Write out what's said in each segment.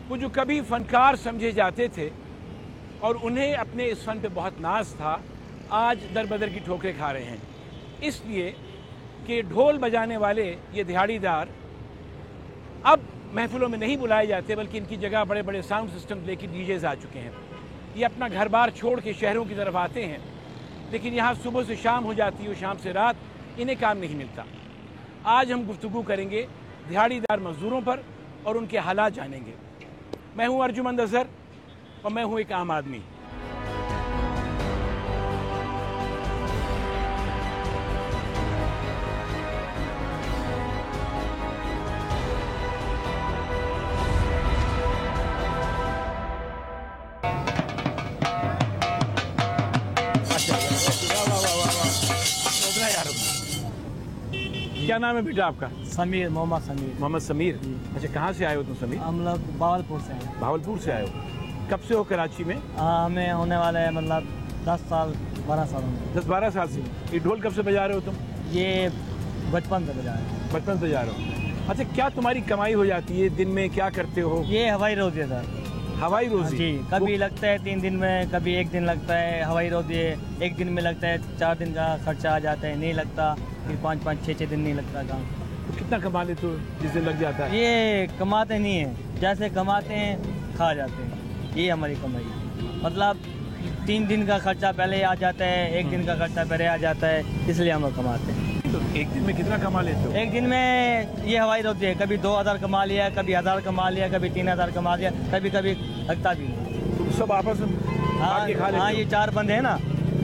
वो जो कभी फनकार समझे जाते थे और उन्हें अपने इस फन पे बहुत नाज था, आज दर बदर की ठोकरें खा रहे हैं। इसलिए कि ढोल बजाने वाले ये दिहाड़ीदार अब महफिलों में नहीं बुलाए जाते, बल्कि इनकी जगह बड़े बड़े साउंड सिस्टम लेकर डीजेज आ चुके हैं। ये अपना घर बार छोड़ के शहरों की तरफ आते हैं, लेकिन यहाँ सुबह से शाम हो जाती है और शाम से रात, इन्हें काम नहीं मिलता। आज हम गुफ्तगू करेंगे दिहाड़ीदार मजदूरों पर और उनके हालात जानेंगे। मैं हूँ अर्जुमंद अजहर और मैं हूँ एक आम आदमी। क्या नाम है बेटा आपका? समीर, मोहम्मद समीर। मोहम्मद समीर। अच्छा, कहाँ से आए हो तुम समीर? हम लोग भावलपुर से हैं। भावलपुर से आए हो? कब से हो कराची में? हमें होने वाले हैं मतलब 10 साल 12 साल होंगे। 10-12 साल से। ये ढोल कब से बजा रहे हो तुम? ये बचपन से बजा रहे हैं। बचपन से बजा रहे हो। अच्छा, क्या तुम्हारी कमाई हो जाती है? दिन में क्या करते हो? ये हवाई रोजी है सर। हवाई रोजी? जी, कभी लगता है 3 दिन में, कभी 1 दिन लगता है। हवाई रोजी है, 1 दिन में लगता है, 4 दिन का खर्चा आ जाता है, नहीं लगता, फिर 5-5, 6-6 दिन नहीं लगता काम। तो कितना कमा लेते हो जिस दिन लग जाता है? ये कमाते नहीं है, जैसे कमाते हैं खा जाते हैं, ये हमारी कमाई है। मतलब 3 दिन का खर्चा पहले आ जाता है, 1 दिन का खर्चा पहले आ जाता है, इसलिए हम लोग कमाते हैं। तो एक दिन में कितना कमा लेते हो? एक दिन में ये हवाई रोटी है, कभी 2000 कमा लिया, कभी 1000 कमा लिया, कभी 3000 कमा लिया, कभी कभी लगता भी नहीं। तुम सब आपस में बांट के खा लेते हो? हाँ, ये 4 बंदे हैं ना,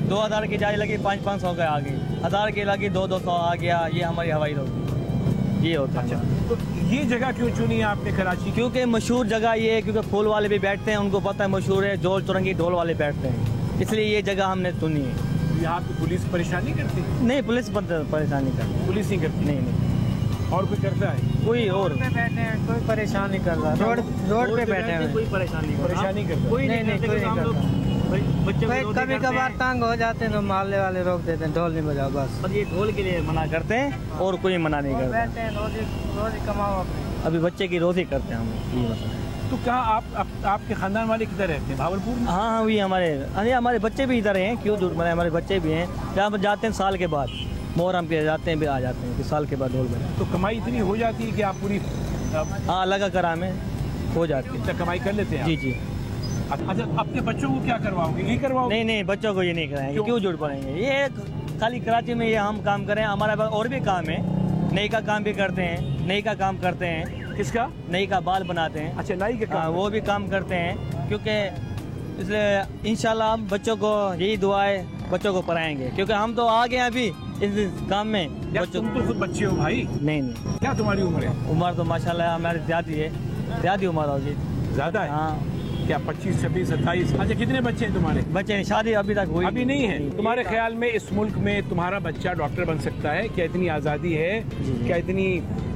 2000 की जाए लगी 500-500 का आ गई, 1000 की लगी 200-200 आ गया। ये हमारी हवाई रोटी ये होता है। तो ये जगह क्यों चुनी है आपने कराची? क्योंकि मशहूर जगह ये है, क्योंकि फूल वाले भी बैठते हैं, उनको पता है मशहूर है, जोर चुरंगी ढोल वाले बैठते हैं, इसलिए ये जगह हमने चुनी है। यहाँ पे पुलिस परेशानी करती है? नहीं, पुलिस परेशानी करती, पुलिस नहीं करती? नहीं। और कोई करता है? कोई और पे बैठे हैं, कोई परेशान नहीं कर रहा। रोड पे बैठे हैं, कोई परेशानी करता? कोई नहीं कोई नहीं करता। कभी कभार तंग हो जाते हैं तो मोहल्ले वाले रोक देते हैं, ढोल नहीं बजाओ बस। ये ढोल के लिए मना करते हैं और कोई मना नहीं करता। बैठते हैं, रोजी कमाओ। अभी बच्चे की रोजी करते हैं हम, ये मतलब। तो कहाँ आपके खानदान वाले किधर रहते हैं? भावलपुर में? हाँ, वही हमारे बच्चे भी इधर हैं, क्यों झूठ बोले, हमारे बच्चे भी हैं। जहाँ जाते हैं साल के बाद, मोहर्रम पे जाते हैं, भी आ जाते हैं, कि साल के बाद ढोल बजा। तो कमाई इतनी हो जाती है कि आप पूरी? हाँ, लगा करा में हो जाती है। कमाई कर लेते हैं? जी जी। अच्छा, अपने बच्चों को क्या करवाओगे? यही करवाओगे? नहीं, बच्चों को ये नहीं कराएंगे, क्यों झूठ बोलेंगे। ये खाली कराची में ये हम काम करें, हमारे पास और भी काम है, नई का काम भी करते हैं, नई का काम करते हैं। किसका? नई का बाल बनाते हैं। अच्छा, नाई के काम? वो भी काम करते हैं, क्योंकि इसलिए इंशाल्लाह हम बच्चों को यही दुआ है, बच्चों को पढ़ाएंगे, क्योंकि हम तो आ गए अभी इस काम में। तुम तो खुद बच्चे हो भाई। नहीं। क्या तुम्हारी उम्र है? उम्र तो माशाल्लाह हमारी ज़्यादा उम्र होगी। ज़्यादा है? हाँ। क्या 25, 26, 27? अच्छा, कितने बच्चे हैं तुम्हारे? बच्चे नहीं, शादी अभी तक हुई अभी नहीं है। तुम्हारे ख्याल में इस मुल्क में तुम्हारा बच्चा डॉक्टर बन सकता है? क्या इतनी आज़ादी है? क्या इतनी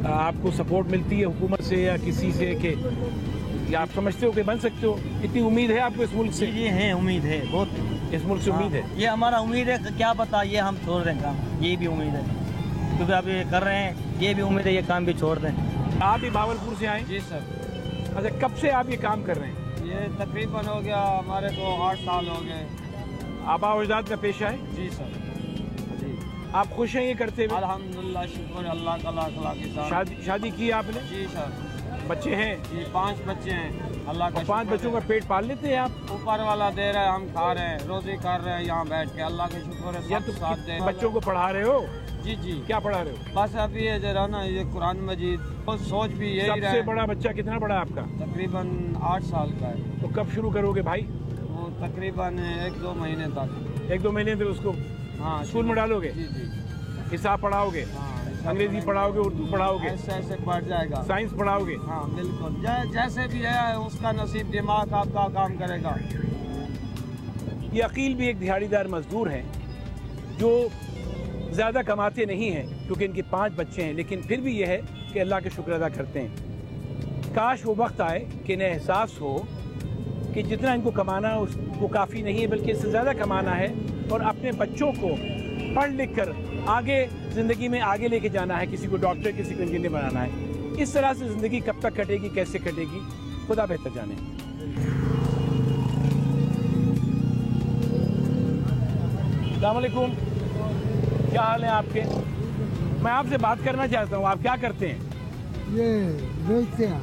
आपको सपोर्ट मिलती है हुकूमत से या किसी से, कि आप समझते हो कि बन सकते हो? इतनी उम्मीद है आपको इस मुल्क से? ये है, उम्मीद है बहुत, इस मुल्क से उम्मीद है। ये हमारा उम्मीद है, क्या पता ये हम छोड़ दें काम, ये भी उम्मीद है, क्योंकि अब ये कर रहे हैं, ये भी उम्मीद है ये काम भी छोड़ दें। आप भी भावलपुर से आए? जी सर। अच्छा, कब से आप ये काम कर रहे हैं? ये तकरीबन हो गया हमारे को 8 साल हो गए। आबा अजदाद का पेशा है? जी सर। जी। आप खुश हैं ये करते हुए? अल्हम्दुलिल्लाह, शुक्र अल्लाह का लाख के साथ। शादी की आपने? जी सर। बच्चे हैं? जी, 5 बच्चे हैं, अल्लाह का। 5 बच्चों का पेट पाल लेते हैं आप? ऊपर वाला दे रहा है, हम खा रहे हैं, रोजी कर रहे हैं यहाँ बैठ के, अल्लाह का शुक्र है। या तो बच्चों को पढ़ा रहे हो? जी जी। क्या पढ़ा रहे हो? बस अभी ये जरा ना, ये कुरान मजीद, तो सोच भी यही रहा। सबसे बड़ा बच्चा कितना बड़ा है आपका? तकरीबन 8 साल का है। तो कब शुरू करोगे भाई? वो तकरीबन 1-2 महीने तक। 1-2 महीने तक उसको? हाँ, स्कूल में डालोगे? जी जी। हिसाब पढ़ाओगे? हाँ, अंग्रेजी पढ़ाओगे, उर्दू पढ़ाओगे? ऐसे बढ़ जाएगा। साइंस पढ़ाओगे? हाँ बिल्कुल, जैसे भी है उसका नसीब, दिमाग आपका काम करेगा। ये अकील भी एक दिहाड़ीदार मजदूर हैं जो ज़्यादा कमाते नहीं हैं, क्योंकि इनके 5 बच्चे हैं, लेकिन फिर भी ये है कि अल्लाह के शुक्र अदा करते हैं। काश वो वक्त आए कि इन्हें एहसास हो कि जितना इनको कमाना वो काफ़ी नहीं है, बल्कि इससे ज़्यादा कमाना है और अपने बच्चों को पढ़ लिख कर आगे ज़िंदगी में आगे लेके जाना है। किसी को डॉक्टर, किसी को इंजीनियर बनाना है। इस तरह से ज़िंदगी कब तक कटेगी, कैसे कटेगी, खुदा बेहतर जाने। अस्सलाम वालेकुम, क्या हाल है आपके? मैं आपसे बात करना चाहता हूँ, आप क्या करते हैं? ये बेचते हैं,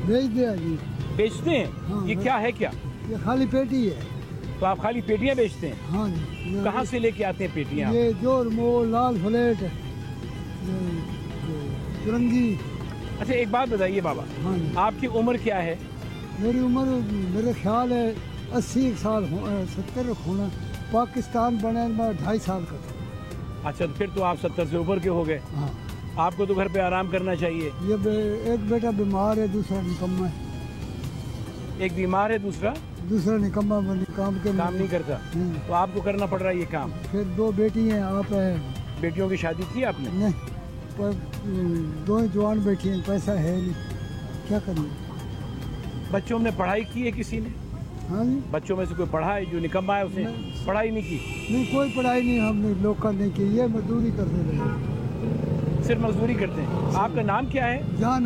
बेच दिया जी। बेचते हैं? हाँ, ये क्या है क्या? ये खाली पेटी है। तो आप खाली पेटियां बेचते हैं? हाँ जी। कहाँ से लेके आते हैं पेटियां? ये जोर मोल, लाल फ्लेट, चुरंगी। अच्छा एक बात बताइए बाबा, हाँ जी। आपकी उम्र क्या है? मेरी उम्र मेरे ख्याल है 80 साल 70 होना। पाकिस्तान बने मैं 2.5 साल का था। अच्छा तो फिर तो आप 70 से ऊपर के हो गए। हाँ। आपको तो घर पे आराम करना चाहिए। ये एक बेटा बीमार है, दूसरा निकम्मा है। एक बीमार है, दूसरा निकम्मा काम नहीं करता। तो आपको करना पड़ रहा है ये काम। फिर 2 बेटी हैं, आप है। बेटियों की शादी की आपने? नहीं, पर 2 जवान बेटी हैं, पैसा है नहीं, क्या करिए। बच्चों ने पढ़ाई की है किसी ने? हाँ जी। बच्चों में से कोई पढ़ा है? जो निकम्मा है उसने पढ़ाई नहीं की? नहीं, कोई पढ़ाई नहीं हमने लोकल नहीं की, ये मजदूरी करते रहे। सिर्फ मजदूरी करते हैं। आपका नाम क्या है? जान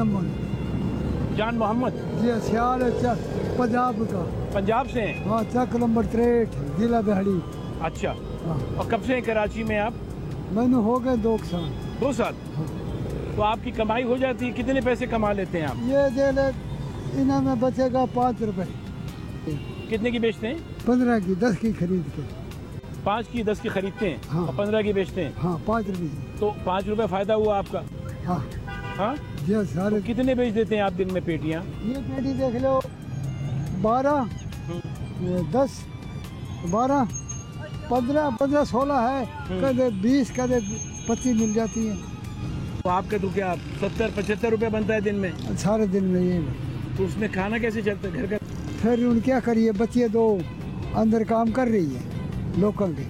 जान मोहम्मद। जी, सियाल है, पंजाब का। पंजाब से हैं? हाँ, चक नंबर 63, जिला बिहाड़ी। अच्छा। हाँ। और कब से हैं कराची में आप? मैंने हो गए 2 साल। 2 साल? हाँ। तो आपकी कमाई हो जाती है? कितने पैसे कमा लेते हैं आप? ये दे ले, इन्हें में बचेगा 5 रुपए। कितने की बेचते हैं? 15 की 10 की खरीद के। 5 की 10 की खरीदते हैं। हाँ। और 15 की बेचते हैं। हाँ, 5 रुपये। तो 5 रुपए फायदा हुआ आपका? हाँ हाँ जी, सारे। तो कितने बेच देते हैं आप दिन में पेटियाँ? ये पेटी देख लो, 12, 10, 12, 15, 16 है, कदे 20, कदे 25 मिल जाती है। तो आपका तो क्या 70-75 रुपये बनता है दिन में? सारे दिन में ये। तो उसमें खाना कैसे चलता है घर का? फिर उन क्या करिए, बच्चे 2 अंदर काम कर रही है लोकल के,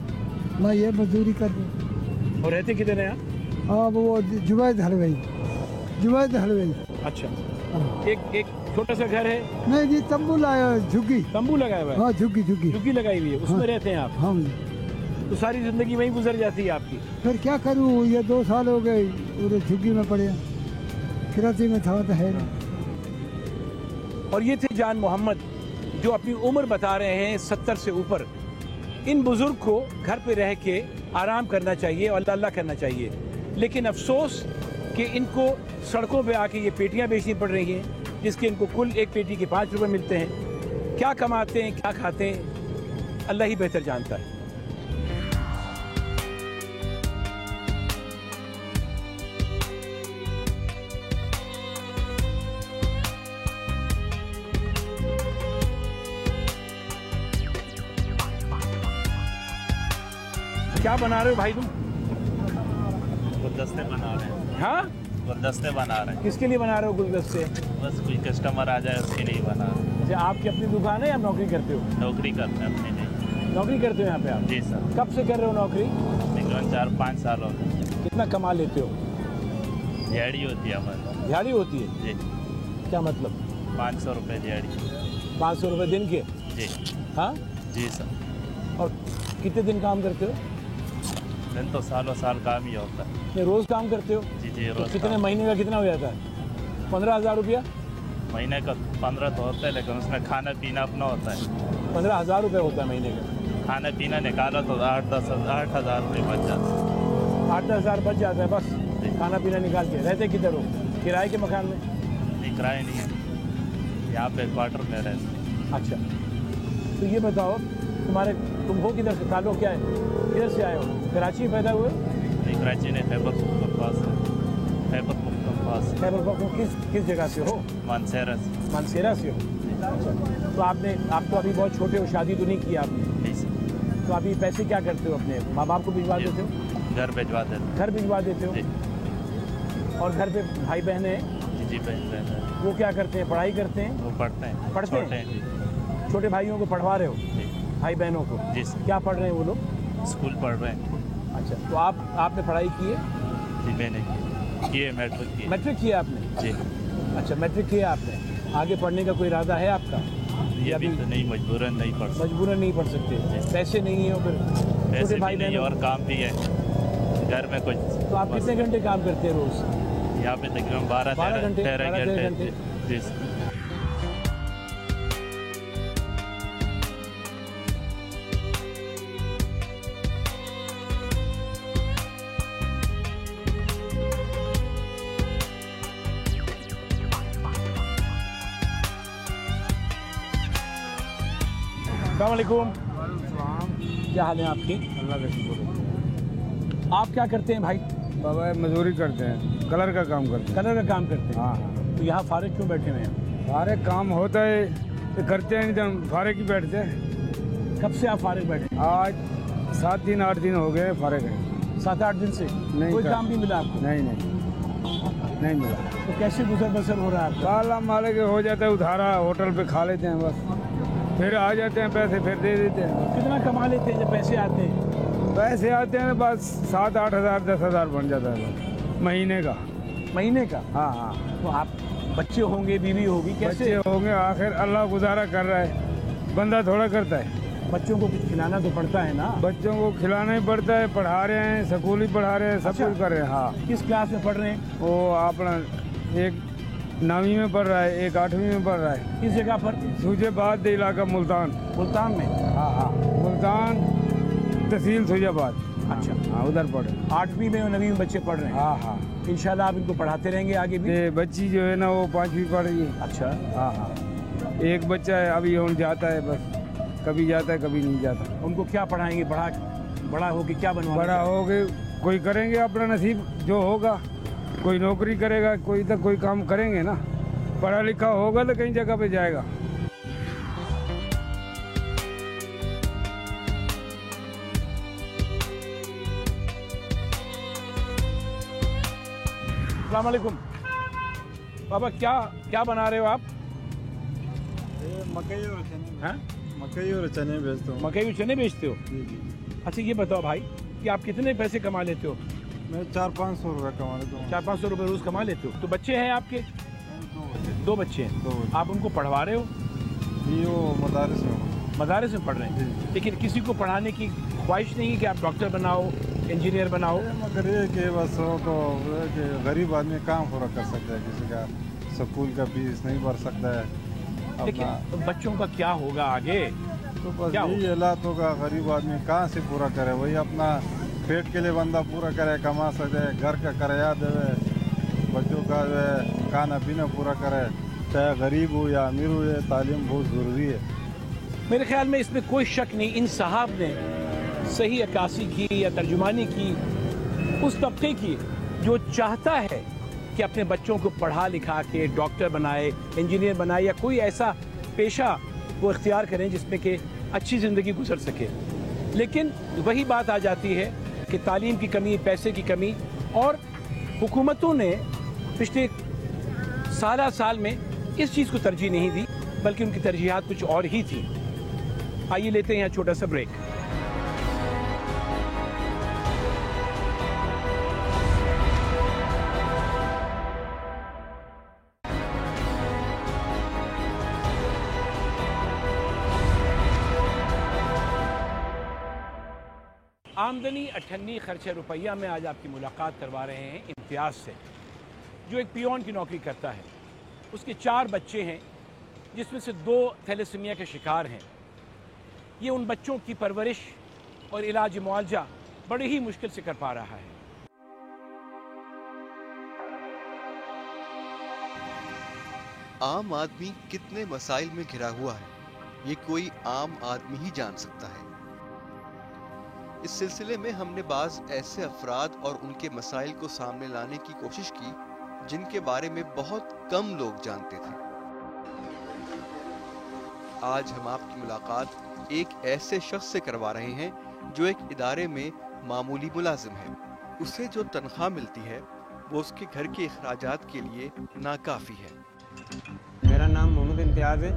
मैं ये मजदूरी कर रही हूँ। और रहते किधर हैं आप? हाँ, वो जुवैद हलवाई। अच्छा। हाँ। एक छोटा सा घर है? नहीं जी, तंबू लाया, झुग्गी। तंबू लगाया हुआ है? हाँ, झुग्गी लगाई हुई है, उसमें हाँ। रहते हैं आप? हाँ। तो सारी जिंदगी वहीं गुजर जाती है आपकी? फिर क्या करूँ, ये 2 साल हो गए पूरे झुग्गी में पड़े, कराची में था तो है नहीं। और ये थे जान मोहम्मद, जो अपनी उम्र बता रहे हैं 70 से ऊपर। इन बुजुर्ग को घर पे रह के आराम करना चाहिए और अल्लाह करना चाहिए, लेकिन अफसोस कि इनको सड़कों पे आके ये पेटियां बेचनी पड़ रही हैं, जिसके इनको कुल एक पेटी के 5 रुपए मिलते हैं। क्या कमाते हैं, क्या खाते हैं, अल्लाह ही बेहतर जानता है। क्या बना रहे हो भाई तुम? गुलदस्ते बना रहे हैं। हाँ, गुलदस्ते बना रहे हैं। किसके लिए बना रहे हो गुलदस्ते? बस कोई कस्टमर आ जाए उसके लिए बना रहे हैं। अच्छा, आपकी अपनी दुकान है या नौकरी करते हो? नौकरी करते हैं अपने लिए। नौकरी करते हो यहाँ पे आप? जी सर। कब से कर रहे हो नौकरी? तकरीबन 4-5 साल हो गए। कितना कमा लेते हो? दिहाड़ी होती है हमारी। दिहाड़ी होती है? जी। क्या मतलब? 500 रुपये दिहाड़ी। 500 रुपये दिन के? जी। हाँ जी सर। और कितने दिन काम करते हो? दिन तो सालों साल काम ही होता है। ये रोज काम करते हो? जी जी, तो रोज कितने काम। महीने का कितना हो जाता है? 15,000 रुपया? महीने का 15 तो होता है, लेकिन उसमें खाना पीना अपना होता है। 15,000 रुपये होता है महीने का? खाना पीना निकाला तो 8-10 रुपये बच जाते हैं। 8-10 हज़ार बच जाता है बस खाना पीना निकाल के। रहते किधर हो? किराए के मकान में? नहीं, किराए नहीं है, यहाँ पे क्वार्टर में रहते। अच्छा, तो ये बताओ तुम हो किधर से? ताल्लुक क्या है? किधर से आए हो? कराची में पैदा हुए? नहीं, कराची ने खैबर पख्तूनख्वा से। खैबर पख्तूनख्वा किस जगह से हो? मानसेरा से। मानसेरा से हो? अच्छा, तो आप तो अभी बहुत छोटे हो, शादी तो नहीं की आपने? नहीं सर। तो अभी पैसे क्या करते हो? अपने माँ बाप को भिजवा देते हो? घर भिजवा देते। घर भिजवा देते हो? जी। और घर पे भाई बहन हैं? जी जी, बहन है। वो क्या करते हैं? पढ़ाई करते हैं? वो पढ़ते हैं। पढ़ते हैं? छोटे हैं जी। छोटे भाइयों को पढ़वा रहे हो? जी। भाई बहनों को? जी सर। क्या पढ़ रहे हैं वो लोग? स्कूल पढ़ रहे हैं। अच्छा, तो आपने पढ़ाई की है? जी, मैंने किए, मैट्रिक किए। मैट्रिक किया आपने? जी। अच्छा, मैट्रिक किया आपने। आगे पढ़ने का कोई इरादा है आपका? ये अभी तो नहीं, मजबूरन नहीं पढ़ सकते। मजबूरन नहीं पढ़ सकते? पैसे नहीं है? फिर पैसे छोटे भाई भी नहीं बहन और काम भी है घर में कुछ। तो आप कितने घंटे काम करते हैं रोज? यहाँ पे तकरीबन 12 घंटे? 13 घंटे। जी सर। अस्सलाम वालेकुम। क्या हाल है आपकी? अल्लाह का शुक्र। आप क्या करते हैं भाई? बाबा मजदूरी करते हैं, कलर का काम करते हैं। कलर का काम करते हैं। हाँ हाँ, तो यहाँ फारिग क्यों बैठे हुए हैं? सारे काम होता है तो करते हैं, नहीं तो हम फारे की बैठते हैं। कब से आप फारिग बैठे? आज 7 दिन 8 दिन हो गए फारे गए। 7-8 दिन से नहीं कोई कर- काम नहीं मिला आपको? नहीं मिला। तो कैसे गुजर बसर हो रहा है आपका? काला माले के हो जाता है उधारा, होटल पे खा लेते हैं बस, फिर आ जाते हैं पैसे, फिर दे देते हैं। कितना कमा लेते हैं जब पैसे आते हैं? पैसे आते हैं बस 7-8 हज़ार 10 हज़ार बन जाता है बस महीने का। महीने का? हाँ हाँ, तो आप बच्चे होंगे, बीवी होगी, बच्चे कैसे? होंगे, आखिर अल्लाह गुजारा कर रहा है, बंदा थोड़ा करता है। बच्चों को कुछ खिलाना तो पड़ता है ना? बच्चों को खिलाना ही पड़ता है, पढ़ा रहे हैं, स्कूल ही पढ़ा रहे हैं, सब अच्छा। कुछ कर रहे हैं। हाँ, किस क्लास में पढ़ रहे हैं? वो अपना एक 9वीं में पढ़ रहा है, एक 8वीं में पढ़ रहा है। किस जगह पर? सूजेबाद इलाका मुल्तान। मुल्तान में? हाँ हाँ, मुल्तान तहसील सूजेबाद। अच्छा। हाँ, उधर पढ़े। 8वीं में और 9वीं में बच्चे पढ़ रहे हैं। हाँ हाँ, इंशाल्लाह आप इनको पढ़ाते रहेंगे आगे भी? ये बच्ची जो है ना वो 5वीं पढ़ रही है। अच्छा। हाँ हाँ, एक बच्चा है अभी और जाता है, बस कभी जाता है कभी नहीं जाता। उनको क्या पढ़ाएंगे? बड़ा होके क्या बनवा? बड़ा हो गए कोई करेंगे अपना नसीब जो होगा, कोई नौकरी करेगा, कोई तो कोई काम करेंगे ना। पढ़ा लिखा होगा तो कहीं जगह पे जाएगा। अस्सलाम वालेकुम। बाबा क्या बना रहे हो आप? मकई और चने, हैं? मकई और चने बेचता हूँ। मकई और चने बेचते हो? अच्छा ये बताओ भाई कि आप कितने पैसे कमा लेते हो? मैं 400-500 रुपये कमा लेता हूँ। 400-500 रुपये रोज़ कमा लेते हो? तो बच्चे हैं आपके? 2 बच्चे हैं। 2 आप उनको पढ़वा रहे हो? ये वो मदारस में। मदारस में पढ़ रहे हैं, लेकिन किसी को पढ़ाने की ख्वाहिश नहीं है कि आप डॉक्टर बनाओ, इंजीनियर बनाओ? मगर ये कि बस वो तो कि गरीब आदमी काम पूरा कर सकता है, किसी का स्कूल का फीस नहीं भर सकता है अपना। लेकिन बच्चों का क्या होगा आगे? तो बस क्या यही हालात होगा, गरीब आदमी कहाँ से पूरा करे? वही अपना पेट के लिए बंदा पूरा करे, कमा सके, घर का किराया देवे, बच्चों का जो है खाना पीना पूरा करे, चाहे गरीब हो या अमीर हो, ये तालीम बहुत ज़रूरी है। मेरे ख्याल में इसमें कोई शक नहीं, इन साहब ने सही अक्कासी की या तर्जुमानी की उस तबके की जो चाहता है कि अपने बच्चों को पढ़ा लिखा के डॉक्टर बनाए, इंजीनियर बनाए, या कोई ऐसा पेशा वो इख्तियार करें जिसमें कि अच्छी ज़िंदगी गुजर सके। लेकिन वही बात आ जाती है कि तालीम की कमी, पैसे की कमी, और हुकूमतों ने पिछले साल में इस चीज़ को तरजीह नहीं दी, बल्कि उनकी तरजीहात कुछ और ही थी। आइए लेते हैं यहाँ छोटा सा ब्रेक। आमदनी 98 खर्चे रुपया में आज आपकी मुलाकात करवा रहे हैं इम्तियाज़ से, जो एक पियोन की नौकरी करता है। उसके 4 बच्चे हैं, जिसमें से 2 थैलेसीमिया के शिकार हैं। ये उन बच्चों की परवरिश और इलाज मुआवजा बड़ी ही मुश्किल से कर पा रहा है। आम आदमी कितने मसाइल में घिरा हुआ है, ये कोई आम आदमी ही जान सकता है। इस सिलसिले में हमने बाज ऐसे अफराद और उनके मसाइल को सामने लाने की कोशिश की जिनके बारे में बहुत कम लोग जानते थे। आज हम आपकी मुलाकात एक ऐसे शख्स से करवा रहे हैं जो एक इदारे में मामूली मुलाजिम है। उसे जो तनख्वाह मिलती है वो उसके घर के अखराजात के लिए नाकाफी है। मेरा नाम मोहम्मद इम्तियाज़ है।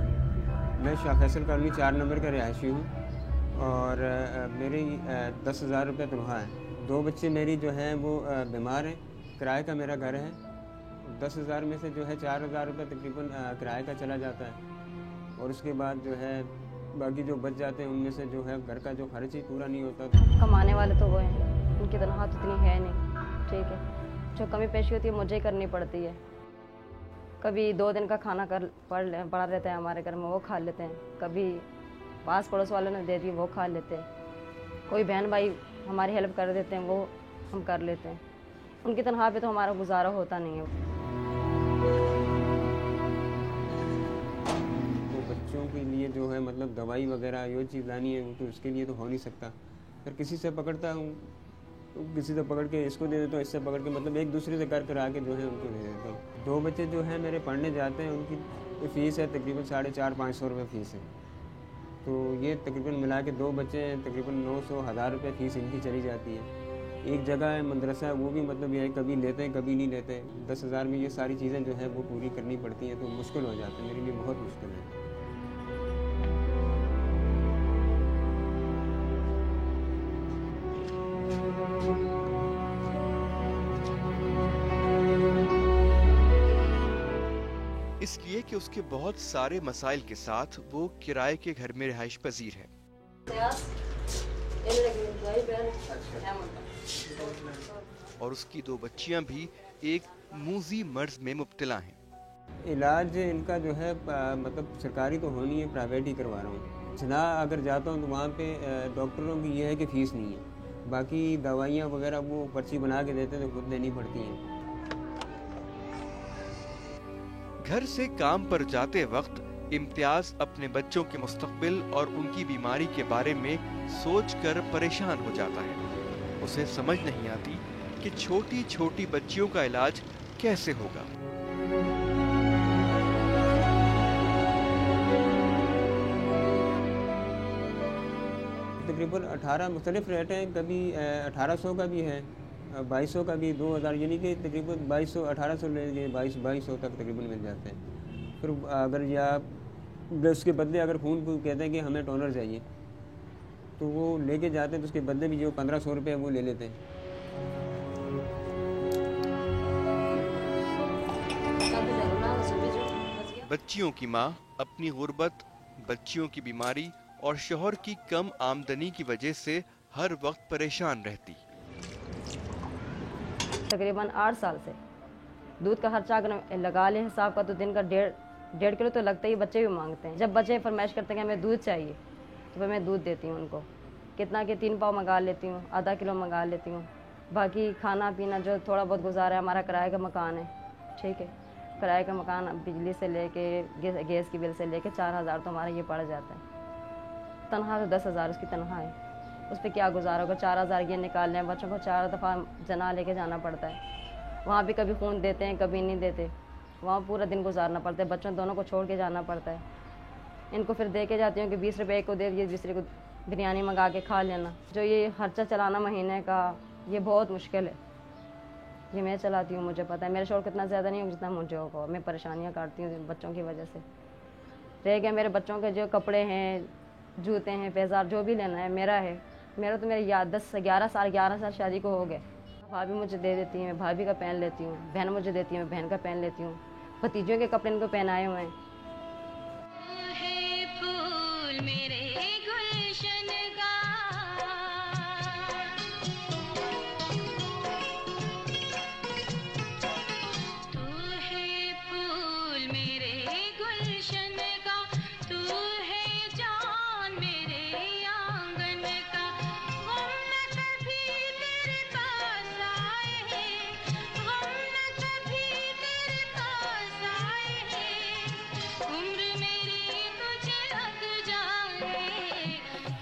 मैं शाह फैसल कॉलोनी 4 नंबर का रिहायशी हूँ और मेरी 10,000 रुपये तनख्वाह है। 2 बच्चे मेरी जो हैं वो बीमार हैं। किराए का मेरा घर है। 10,000 में से जो है 4,000 रुपये तकरीबन किराए का चला जाता है, और उसके बाद जो है बाकी जो बच जाते हैं उनमें से जो है घर का जो खर्च ही पूरा नहीं होता। कमाने वाले तो वो हैं, उनकी तनख्वाह तो इतनी है नहीं, ठीक है। जो कमी पेशी होती है मुझे ही करनी पड़ती है। कभी 2 दिन का खाना पड़ा रहता है हमारे घर में, वो खा लेते हैं। कभी पास पड़ोस वालों ने दे दी, वो खा लेते हैं। कोई बहन भाई हमारी हेल्प कर देते हैं, वो हम कर लेते हैं। उनकी तनख्वाह पे तो हमारा गुजारा होता नहीं है। तो बच्चों के लिए जो है मतलब दवाई वगैरह यो चीज़ लानी है, वो तो उसके लिए तो हो नहीं सकता। फिर किसी से पकड़ता हूँ, तो किसी से पकड़ के इसको दे देता हूँ, इससे पकड़ के मतलब एक दूसरे से कर आके जो है उनको दे देता हूँ। 2 बच्चे जो है मेरे पढ़ने जाते हैं, उनकी फ़ीस है तकरीबन 450-500 रुपये फ़ीस है। तो ये तकरीबन मिला के 2 बच्चे हैं, तकरीबन 900-1000 रुपये फ़ीस इनकी चली जाती है। एक जगह है मदरसा, वो भी मतलब ये है कभी लेते हैं कभी नहीं लेते। 10,000 में ये सारी चीज़ें जो है वो पूरी करनी पड़ती हैं, तो मुश्किल हो जाता है, मेरे लिए बहुत मुश्किल है। इसलिए कि उसके बहुत सारे मसाइल के साथ वो किराए के घर में रिहाइश पजीर है। और उसकी 2 बच्चियां भी एक मूजी मर्ज में मुब्तला हैं। इलाज इनका जो है मतलब सरकारी तो होनी है, प्राइवेट ही करवा रहा हूँ। जना अगर जाता हूँ तो वहाँ पे डॉक्टरों की ये है कि फ़ीस नहीं है, बाकी दवाइयाँ वगैरह वो पर्ची बना के देते हैं तो खुद देनी पड़ती हैं। घर से काम पर जाते वक्त इम्तियाज अपने बच्चों के मुस्तकबिल और उनकी बीमारी के बारे में सोचकर परेशान हो जाता है। उसे समझ नहीं आती कि छोटी छोटी बच्चियों का इलाज कैसे होगा। तकरीबन 18 मुख्तलिफ रेट हैं, कभी 1800 का भी है, 2200 का भी, 2000, यानी कि तकरीबन 2200-1800 ले लीजिए, 2200 तक तकरीबन मिल जाते हैं। फिर अगर या उसके बदले अगर खून को कहते हैं कि हमें टोनर चाहिए तो वो लेके जाते हैं, तो उसके बदले भी जो 1500 रुपये वो ले लेते हैं। बच्चियों की माँ अपनी गुर्बत, बच्चियों की बीमारी और शौहर की कम आमदनी की वजह से हर वक्त परेशान रहती। तकरीबन 8 साल से दूध का खर्चा अगर लगा ले हिसाब का तो दिन का 1.5 किलो तो लगता ही। बच्चे भी मांगते हैं, जब बच्चे फरमाइश करते हैं कि हमें दूध चाहिए तो फिर मैं दूध देती हूँ उनको। कितना कि 3 पाव मंगा लेती हूँ, आधा किलो मंगा लेती हूँ। बाकी खाना पीना जो थोड़ा बहुत गुजारा है, हमारा किराए का मकान है, ठीक है, किराए का मकान, बिजली से लेके गैस की बिल से लेके 4000 तो हमारा ये पड़ जाता है। तनख्वाह तो 10,000 उसकी तनख्वाह है, उस पर क्या गुजारा होगा। 4000 ये निकालने हैं, बच्चों को 4 दफ़ा जना लेके जाना पड़ता है। वहाँ भी कभी खून देते हैं कभी नहीं देते, वहाँ पूरा दिन गुजारना पड़ता है, बच्चों दोनों को छोड़ के जाना पड़ता है। इनको फिर दे के जाती हूँ कि 20 रुपये को दे दिए, दूसरे को बिरयानी मंगा के खा लेना। जो ये खर्चा चलाना महीने का, ये बहुत मुश्किल है। ये मैं चलाती हूँ, मुझे पता है। मेरे शौहर कितना ज़्यादा नहीं हो जितना मुझे होगा। मैं परेशानियाँ काटती हूँ बच्चों की वजह से। रह गया मेरे बच्चों के जो कपड़े हैं, जूते हैं, पैजार जो भी लेना है मेरा है। मेरा तो मेरी याद 11 साल शादी को हो गए। भाभी मुझे दे देती है, मैं भाभी का पहन लेती हूँ। बहन मुझे देती है, मैं बहन का पहन लेती हूँ। भतीजों के कपड़े इनको पहनाए हुए हैं।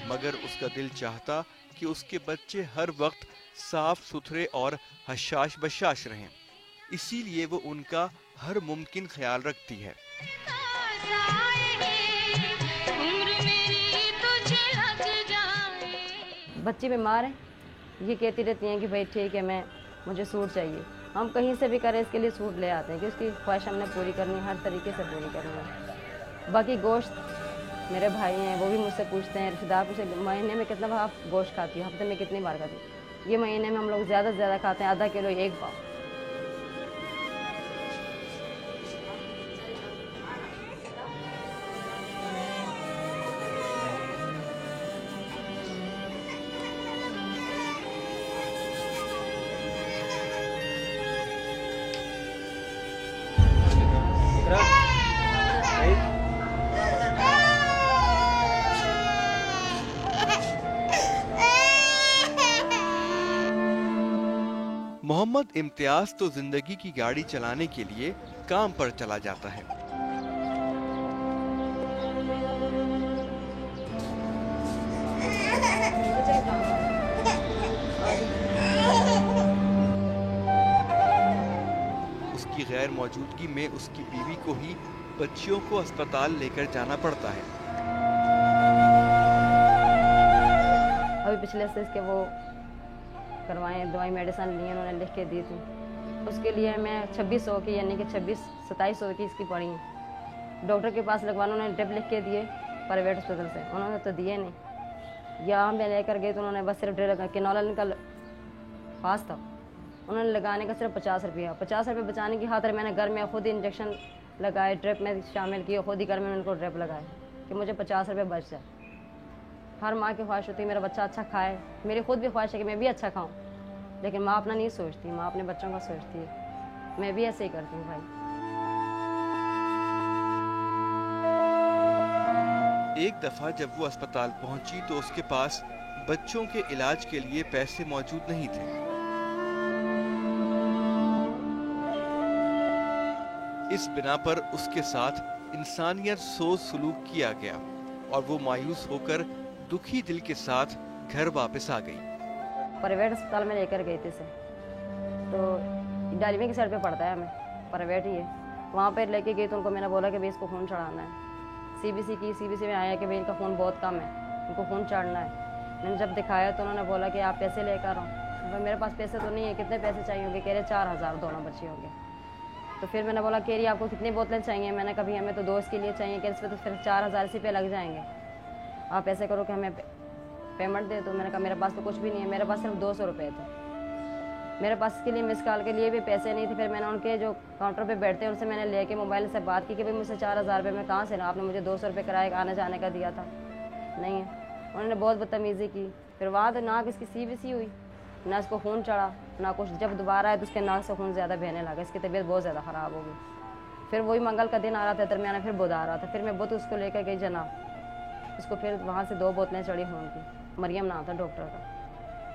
मगर उसका दिल चाहता कि उसके बच्चे हर वक्त साफ सुथरे और हशाश बशाश रहें, इसीलिए वो उनका हर मुमकिन ख्याल रखती है। बच्ची बीमार है, ये कहती रहती हैं कि भाई ठीक है, मुझे सूट चाहिए। हम कहीं से भी करें इसके लिए सूट ले आते हैं कि उसकी ख्वाहिश हमने पूरी करनी है, हर तरीके से पूरी करनी है। बाकी गोश्त मेरे भाई हैं, वो भी मुझसे पूछते हैं, रिश्तेदार पूछते हैं महीने में कितना बार आप गोश्त खाती हो, हफ्ते में कितनी बार खाती हो। ये महीने में हम लोग ज़्यादा से ज़्यादा खाते हैं आधा किलो 1 पाव। मोहम्मद इम्तियाज तो जिंदगी की गाड़ी चलाने के लिए काम पर चला जाता है। उसकी गैर मौजूदगी में उसकी बीवी को ही बच्चियों को अस्पताल लेकर जाना पड़ता है। अभी पिछले से इसके वो करवाएं, दवाई मेडिसिन ली उन्होंने लिख के दी थी, उसके लिए मैं 2600 की यानी कि 2700 की इसकी पड़ी है। डॉक्टर के पास लगवाना, उन्होंने ड्रिप लिख के दिए प्राइवेट हॉस्पिटल से, उन्होंने तो दिए नहीं। यहाँ मैं लेकर गई तो उन्होंने बस सिर्फ ड्रिप लगा के नॉलन का पास था, उन्होंने लगाने का सिर्फ 50 रुपया। 50 रुपये बचाने की खातिर मैंने घर में खुद इंजेक्शन लगाए, ड्रिप में शामिल किए, खुद ही घर में उनको ड्रिप लगाए कि मुझे 50 रुपये बच जाए। हर माँ की ख्वाहिश होती है मेरा बच्चा अच्छा खाए, मेरी खुद भी ख्वाहिश है कि मैं भी अच्छा खाऊं, लेकिन माँ अपना नहीं सोचती, माँ अपने बच्चों का सोचती है। मैं भी ऐसे ही करती हूँ भाई। एक दफा जब वो अस्पताल पहुंची तो उसके पास बच्चों के इलाज के लिए पैसे मौजूद नहीं थे। इस बिना पर उसके साथ इंसानियत सोच सलूक किया गया और वो मायूस होकर दुखी दिल के साथ घर वापस आ गई। प्राइवेट अस्पताल में लेकर गई थी इसे, तो डालमी की साइड पे पड़ता है, हमें प्राइवेट ही है। वहाँ पर लेके गई तो उनको मैंने बोला कि भाई इसको खून चढ़ाना है। सीबीसी में आया कि भाई इनका खून बहुत कम है, इनको खून चढ़ना है। मैंने जब दिखाया तो उन्होंने बोला कि आप पैसे लेकर आओ। तो मेरे पास पैसे तो नहीं है, कितने पैसे चाहिए होंगे? कह रहे 4000 दोनों बच्चे होंगे। तो फिर मैंने बोला कह रही आपको कितनी बोतलें चाहिए? मैंने कभी हमें तो दोस्त के लिए चाहिए, कि इस पर तो फिर 4000 इसी पे लग जाएंगे, आप ऐसे करो कि हमें पेमेंट दे। तो मैंने कहा मेरे पास तो कुछ भी नहीं है, मेरे पास सिर्फ 200 रुपये थे, मेरे पास इसके लिए मिस कॉल के लिए भी पैसे नहीं थे। फिर मैंने उनके जो काउंटर पे बैठते हैं उनसे मैंने लेके मोबाइल से बात की कि भाई मुझसे 4000 रुपये मैं कहाँ से ना, आपने मुझे 200 रुपये किराए आने जाने का दिया था, नहीं है। उन्होंने बहुत बदतमीज़ी की। फिर वहाँ तो नाक इसकी सीबीसी हुई, ना इसको खून चढ़ा ना कुछ। जब दोबारा आया तो उसके नाक से खून ज़्यादा बहने लगा, इसकी तबीयत बहुत ज़्यादा ख़राब हो गई। फिर वही मंगल का दिन आ रहा था, दरमियाना फिर बुध आ रहा था। फिर मैं बुध उसको लेकर गई जना, उसको फिर वहाँ से 2 बोतलें चढ़ी खून की। मरियम नाम था डॉक्टर का।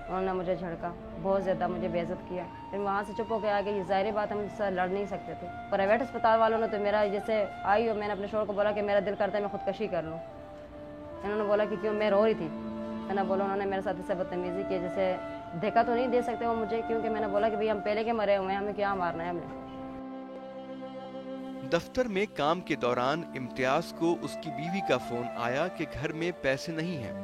उन्होंने मुझे झड़का, बहुत ज़्यादा मुझे बेइज्जत किया। फिर वहाँ से चुप होकर आ गई। ज़ाहिर बात हम मुझसे लड़ नहीं सकते थे। प्राइवेट अस्पताल वालों ने तो मेरा जैसे आई और मैंने अपने शोर को बोला कि मेरा दिल करता है मैं खुदकशी कर लूँ। इन्होंने बोला कि क्यों, मैं रो रही थी। मैंने बोला उन्होंने मेरे साथ इससे बदतमीज़ी की, जैसे धक्का तो नहीं दे सकते वो मुझे, क्योंकि मैंने बोला कि भाई हम पहले के मरे हुए हैं, हमें क्या मारना है हमने। दफ्तर में काम के दौरान इम्तियाज को उसकी बीवी का फोन आया कि घर में पैसे नहीं हैं।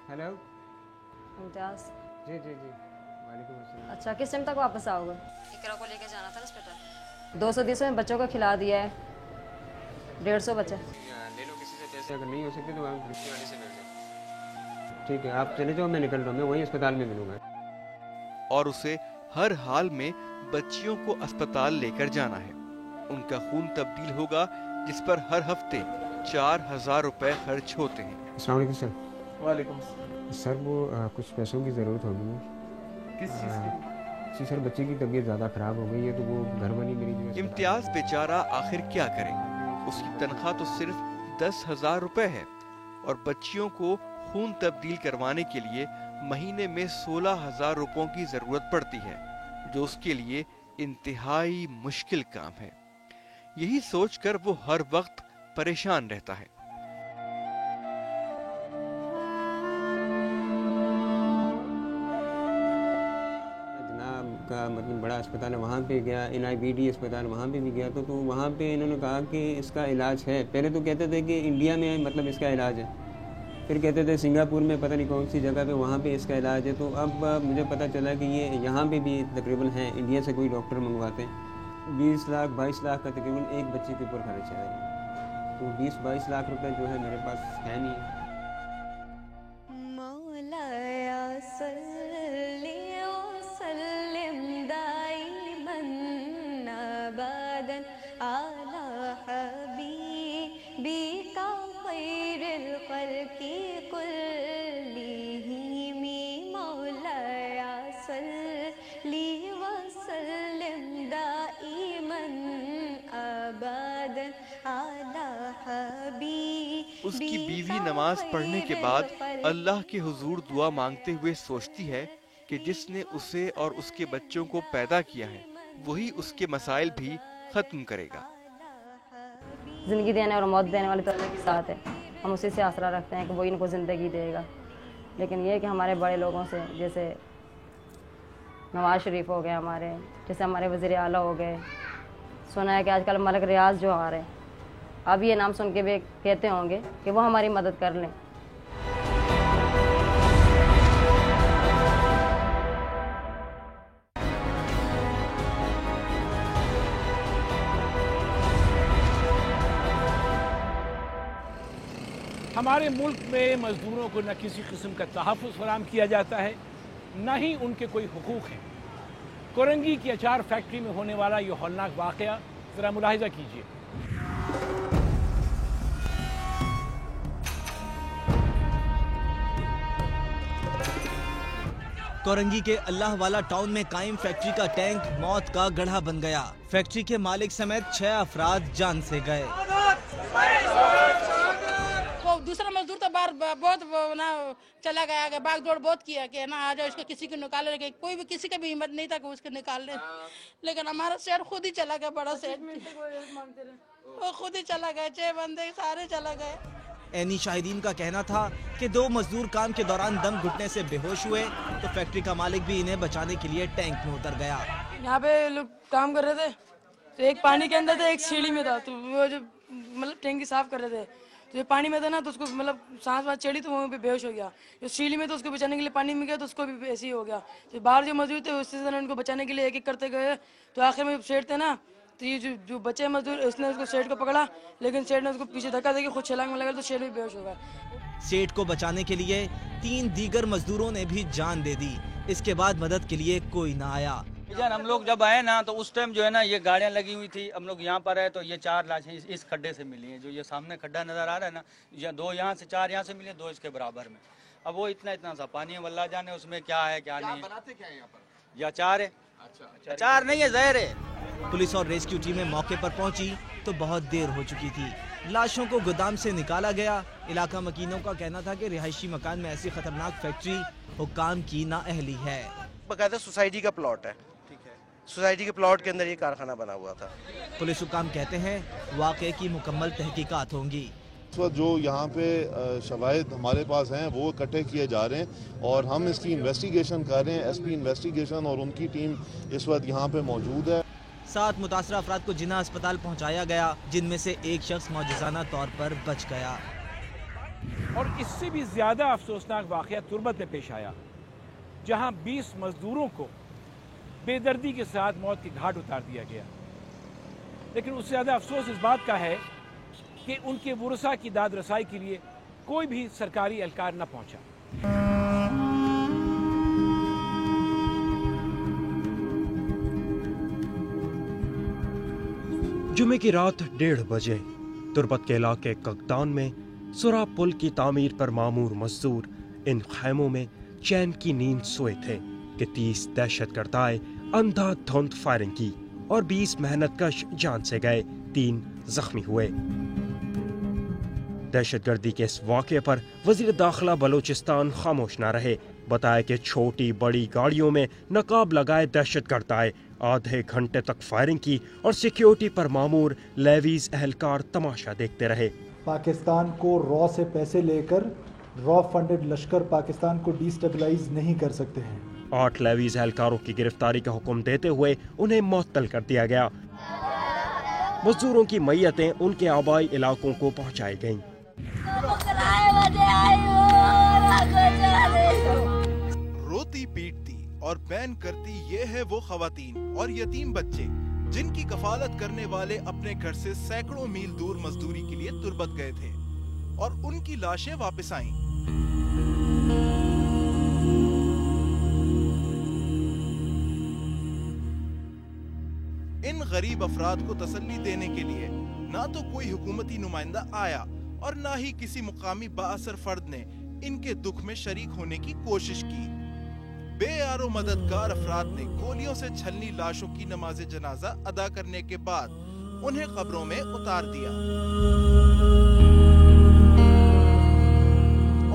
हेलो इम्तियाज जी जी जी वालेकुम अस्सलाम। अच्छा, किस टाइम तक वापस आओगे? इकरा को लेके जाना था हॉस्पिटल। 220 में बच्चों का खिला दिया है, 150 बच्चे। ले लो किसी से पैसे, अगर नहीं हो सकते तो हम रिक्शे वाले से मिल जाए। ठीक है, आप चले जाओ, मैं निकल रहा हूँ, मैं वहीं अस्पताल में मिलूंगा। और उसे हर हाल में बच्चियों को अस्पताल लेकर जाना है। उनका खून तब्दील होगा जिस पर हर हफ्ते 4000 रुपए खर्च होते हैं। अस्सलाम वालेकुम सर। वालेकुम सर वो कुछ पैसों की ज़रूरत होगी। किस चीज़ की? जी सर, बच्चे की तबीयत ज़्यादा ख़राब हो गई है, तो वो घर वाली मेरी जो इम्तियाज बेचारा आखिर क्या करे? उसकी तनख्वाह तो सिर्फ 10,000 रुपए है और बच्चियों को खून तब्दील करवाने के लिए महीने में 16,000 रुपयों की जरूरत पड़ती है, जो उसके लिए इंतहाई मुश्किल काम है। यही सोचकर वो हर वक्त परेशान रहता है। का मतलब बड़ा अस्पताल है, वहाँ पे गया, NIBD अस्पताल वहाँ पे भी गया, तो वहाँ पे इन्होंने कहा कि इसका इलाज है। पहले तो कहते थे कि इंडिया में मतलब इसका इलाज है, फिर कहते थे सिंगापुर में पता नहीं कौन सी जगह पे वहाँ पे इसका इलाज है। तो अब मुझे पता चला कि ये यहाँ पे भी तकरीबन है, इंडिया से कोई डॉक्टर मंगवाते हैं। 20 लाख 22 लाख का तकरीबन एक बच्चे के ऊपर खर्च है। तो 20-22 लाख रुपये जो है मेरे पास है नहीं। उसकी बीवी नमाज पढ़ने के बाद अल्लाह के हुजूर दुआ मांगते हुए सोचती है कि जिसने उसे और उसके बच्चों को पैदा किया है वही उसके मसाइल भी खत्म करेगा। जिंदगी देने और मौत देने वाले तो अल्लाह के साथ है, हम उसी से आसरा रखते हैं कि वो इनको ज़िंदगी देगा। लेकिन ये कि हमारे बड़े लोगों से, जैसे नवाज शरीफ हो गए हमारे, जैसे हमारे वज़ीर आला हो गए, सुना है कि आजकल मलिक रियाज जो आ रहे हैं, अब ये नाम सुन के भी कहते होंगे कि वो हमारी मदद कर लें। हमारे मुल्क में मज़दूरों को न किसी किस्म का तहफ़्फ़ुज़ फराहम किया जाता है, न ही उनके कोई हुकूक हैं। कोरंगी की अचार फैक्ट्री में होने वाला ये हौलनाक वाक़या ज़रा मुलाहिज़ा कीजिए। कोरंगी के अल्लाह वाला टाउन में कायम फैक्ट्री का टैंक मौत का गड्ढा बन गया। फैक्ट्री के मालिक समेत 6 अफराद जान से गए। दूसरा मजदूर तो बाहर बहुत ना चला गया, भाग दौड़ बहुत किया कि ना आ जाओ इसको, किसी को निकालने के कोई भी, किसी का भी हिम्मत नहीं था कि उसको निकाल ले, लेकिन हमारा शहर खुद ही चला गया, बड़ा शहर वो खुद ही चला गया, 6 बंदे सारे चला गए। ऐनी शाहिदीन का कहना था कि 2 मजदूर काम के दौरान दम घुटने से बेहोश हुए तो फैक्ट्री का मालिक भी इन्हें बचाने के लिए टैंक में उतर गया। यहाँ पे लोग काम कर रहे थे तो एक पानी के अंदर था, एक सीढ़ी में था, तो वो जो मतलब टैंकी साफ कर रहे थे तो ये पानी में था ना, तो उसको मतलब सांस वास चढ़ी तो वहाँ पे बेहोश हो गया। जो सीढ़ी में तो उसको बचाने के लिए पानी में गया तो उसको भी ऐसे ही हो गया। तो बाहर जो मजदूर थे उससे उनको बचाने के लिए एक एक करते गए, तो आखिर में सेठ थे ना, तो ये जो बचे मजदूर उसने उसको सेठ को पकड़ा, लेकिन सेठ ने उसको पीछे धक्का देके खुद छलांग में लगा तो सेठ भी बेहोश हो गया। सेठ को बचाने के लिए 3 दीगर मजदूरों ने भी जान दे दी। इसके बाद मदद के लिए कोई न आया। हम लोग जब आए ना तो उस टाइम जो है ना ये गाड़ियाँ लगी हुई थी, हम लोग यहाँ पर आए तो ये 4 लाशें इस खड्डे से मिली हैं। जो ये सामने खड्डा नजर आ रहा है ना, ये 2 यहाँ से 4 यहाँ से मिले, 2 इसके बराबर में। अब वो इतना सा पानी है, वल्लाह जाने उसमें क्या है क्या नहीं। बनाते क्या है यहाँ पर? ये अचार है। अच्छा, अचार नहीं है, जहर है। पुलिस और रेस्क्यू टीमें मौके पर पहुंची तो बहुत देर हो चुकी थी। लाशों को गोदाम से निकाला गया। इलाका मकीनों का कहना था कि रिहायशी मकान में ऐसी खतरनाक फैक्ट्री हुक्काम की नाअहली है। बकायदा सोसाइटी का प्लॉट है, सोसाइटी के प्लॉट के अंदर ये कारखाना बना हुआ था। पुलिस हुक्काम कहते हैं वाक़े की मुकम्मल तहकीकात होंगी। इस वक्त जो यहाँ पे शवाहिद हमारे पास हैं वो इकट्ठे किए जा रहे हैं और हम इसकी इन्वेस्टिगेशन कर रहे हैं। एसपी इन्वेस्टिगेशन और उनकी टीम इस वक्त यहाँ पे मौजूद है। 7 मुतासरा अफराद को जिन्ना अस्पताल पहुँचाया गया, जिनमें से एक शख्स मौजूदाना तौर पर बच गया। और इससे भी ज़्यादा अफसोसनाक वाक़या तुर्बत में पेश आया, जहाँ 20 मजदूरों को बेदर्दी के साथ मौत की घाट उतार दिया गया। लेकिन उससे ज़्यादा अफसोस इस बात का है कि उनके वुरसा की दाद रसाई के लिए कोई भी सरकारी एहलकार न पहुंचा। जुमे की रात 1:30 बजे तुर्बत के इलाके ककदान में सुरा पुल की तामीर पर मामूर मजदूर इन खैमों में चैन की नींद सोए थे कि 30 दहशतगर्द आए, अंधाधुंध फायरिंग की और 20 मेहनतकश जान से गए, 3 जख्मी हुए। दहशतगर्दी के इस वाक़े पर वज़ीर दाखिला बलूचिस्तान खामोश न रहे। बताया कि छोटी बड़ी गाड़ियों में नकाब लगाए दहशतगर्द आए, आधे घंटे तक फायरिंग की और सिक्योरिटी पर मामूर लेवीज एहलकार तमाशा देखते रहे। पाकिस्तान को रॉ से पैसे लेकर रॉ फंडेड लश्कर पाकिस्तान को डिस्टेबलाइज नहीं कर सकते हैं। 8 लेवीज एहलकारों की गिरफ्तारी का हुक्म देते हुए उन्हें मुअत्तल कर दिया गया। मजदूरों की मैयतें उनके आबाई इलाकों को पहुंचाई गईं। रोती पीटती और बैन करती ये है वो खवातीन और यतीम बच्चे जिनकी कफालत करने वाले अपने घर से सैकड़ों मील दूर मजदूरी के लिए तुर्बत गए थे और उनकी लाशें वापस आईं। इन गरीब अफराद को तसल्ली देने के लिए ना तो कोई हुकूमती नुमाइंदा आया और ना ही किसी मुकामी बाअसर फर्द ने इनके दुख में शरीक होने की कोशिश की। बेयारो मददगार अफराद ने गोलियों से छलनी लाशों की नमाज जनाजा अदा करने के बाद उन्हें कब्रों में उतार दिया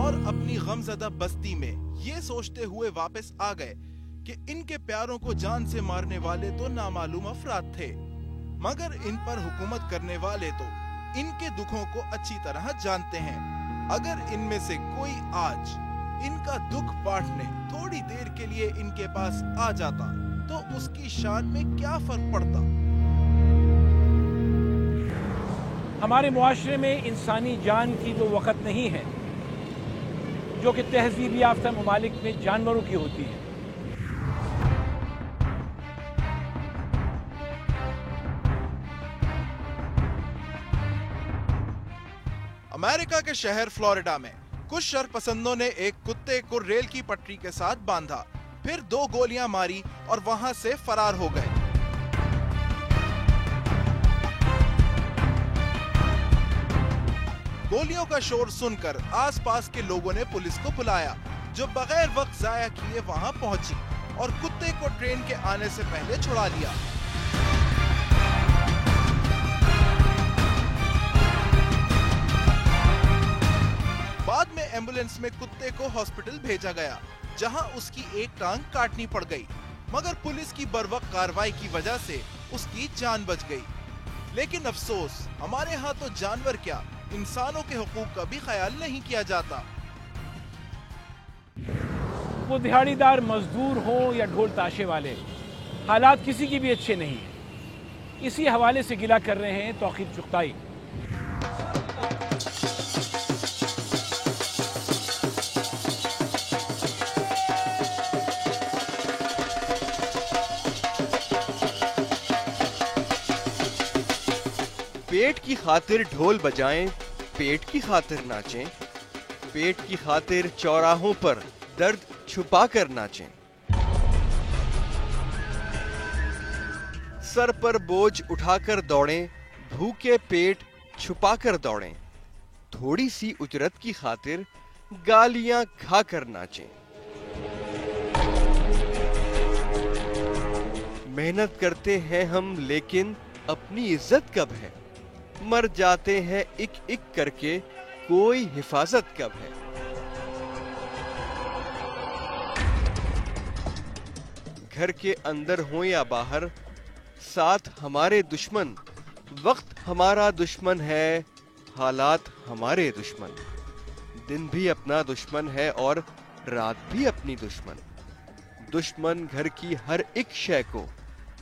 और अपनी गमज़दा बस्ती में ये सोचते हुए वापस आ गए कि इनके प्यारों को जान से मारने वाले तो नामालूम अफराद थे, मगर इन पर हुकूमत करने वाले तो इनके दुखों को अच्छी तरह जानते हैं। अगर इनमें से कोई आज इनका दुख बांटने थोड़ी देर के लिए इनके पास आ जाता तो उसकी शान में क्या फर्क पड़ता। हमारे मुआशरे में इंसानी जान की वो वक़्त नहीं है जो कि तहजीब याफ्ता ममालिक में जानवरों की होती है। अमेरिका के शहर फ्लोरिडा में कुछ शरपसंदों ने एक कुत्ते को रेल की पटरी के साथ बांधा, फिर 2 गोलियां मारी और वहां से फरार हो गए। गोलियों का शोर सुनकर आसपास के लोगों ने पुलिस को बुलाया, जो बगैर वक्त जाया किए वहां पहुंची और कुत्ते को ट्रेन के आने से पहले छुड़ा लिया। बाद में एम्बुलेंस में कुत्ते को हॉस्पिटल भेजा गया, जहां उसकी एक टांग काटनी पड़ गई, मगर पुलिस की बर्वक्त कार्रवाई की वजह से उसकी जान बच गई। लेकिन अफसोस, हमारे यहाँ तो जानवर क्या, इंसानों के हुकूक का भी ख्याल नहीं किया जाता। वो दिहाड़ीदार मजदूर हो या ढोल ताशे वाले, हालात किसी की भी अच्छे नहीं है। इसी हवाले से गिला कर रहे हैं तौक़ीर चुगताई। पेट की खातिर ढोल बजाएं, पेट की खातिर नाचें, पेट की खातिर चौराहों पर दर्द छुपा कर नाचें। सर पर बोझ उठाकर दौड़ें, भूखे पेट छुपाकर दौड़ें, थोड़ी सी उजरत की खातिर गालियां खाकर नाचें। मेहनत करते हैं हम, लेकिन अपनी इज्जत कब है? मर जाते हैं एक एक करके, कोई हिफाजत कब है? घर के अंदर हो या बाहर, साथ हमारे दुश्मन, वक्त हमारा दुश्मन है, हालात हमारे दुश्मन। दिन भी अपना दुश्मन है और रात भी अपनी दुश्मन। दुश्मन घर की हर एक शय को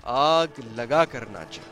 आग लगा कर नाचे।